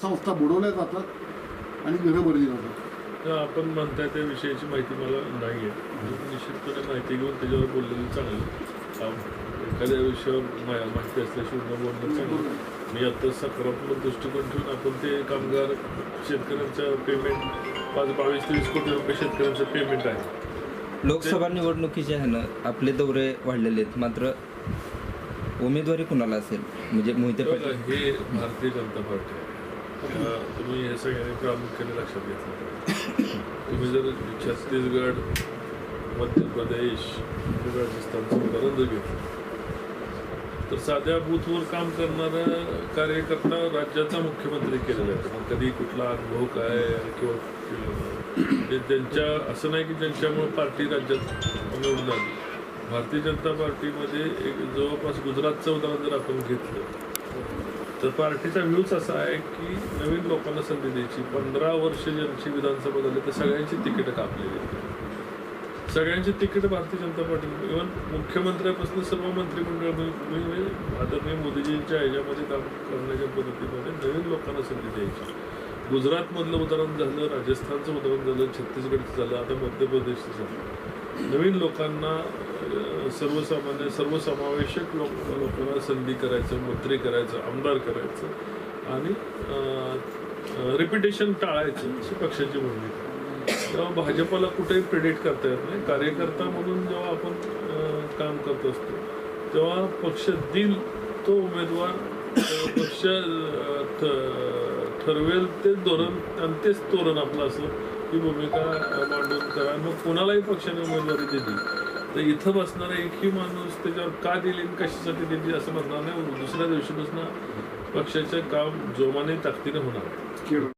संस्था बुडवल्या जातात आणि घरं भरली जातात. आपण म्हणताय त्या विषयाची माहिती मला नाही आहे. निश्चितपणे माहिती घेऊन त्याच्यावर बोललेलं चांगलं. एखाद्या विषयावर माहिती असल्याशिवाय न बोलणं चांगलं. मी आता सकारात्मक दृष्टिकोन ठेवून आपण ते कामगार शेतकऱ्यांचं पेमेंट 22-23 कोटी रुपये शेतकऱ्यांचं पेमेंट आहे. लोकसभा निवडणुकीच्या ह्यानं आपले दौरे वाढलेले आहेत, मात्र उमेदवारी कुणाला असेल? म्हणजे मोहिते पाटील हे भारतीय जनता पार्टी आहे. तुम्ही हे सगळ्यांनी प्रामुख्याने लक्षात घेतलं. तुम्ही जर छत्तीसगड, मध्य प्रदेश, राजस्थानचं उदाहरण जर घेतलं तर साध्या बूथवर काम करणारा कार्यकर्ता राज्याचा मुख्यमंत्री केलेला आहे. मग कधी कुठला अनुभव काय किंवा त्यांच्या असं नाही की ज्यांच्यामुळे पार्टी राज्यात निवडून आली. भारतीय जनता पार्टीमध्ये एक जवळपास गुजरातचं उदाहरण जर आपण घेतलं तर पार्टीचा व्ह्यूच असा आहे की नवीन लोकांना संधी द्यायची. 15 वर्ष ज्यांची विधानसभा झाली तर सगळ्यांची तिकीटं कापलेली आहेत. सगळ्यांची ticket Bharatiya Janata party, even मुख्यमंत्र्यापासून सर्व मंत्रिमंडळ आदरणीय मोदीजींच्या ह्याच्यामध्ये काम करण्याच्या पद्धतीमध्ये नवीन लोकांना संधी द्यायची. गुजरातमधलं उदाहरण झालं, राजस्थानचं उदाहरण झालं, छत्तीसगडचं झालं, आता मध्य प्रदेशचं झालं. नवीन लोकांना सर्वसामान्य सर्वसमावेशक लोकांना संधी करायचं, मंत्री करायचं, आमदार करायचं आणि रिपिटेशन टाळायचं अशी पक्षाची भूमिका. तेव्हा भाजपला कुठेही प्रेडिक्ट करता येत नाही. कार्यकर्ता म्हणून जेव्हा आपण काम करत असतो तेव्हा पक्ष देईल तो उमेदवार, पक्ष ठरवेल ते धोरण आणि तेच तोरण आपलं असं ही भूमिका मांडून करा. मग कोणालाही पक्षाने उमेदवारी दिली तर इथं बसणारा एकही माणूस त्याच्यावर का दिली कशासाठी दिली असं म्हणणार नाही. दुसऱ्या दिवशीपासून पक्षाचं काम जोमाने ताकदीने होणार.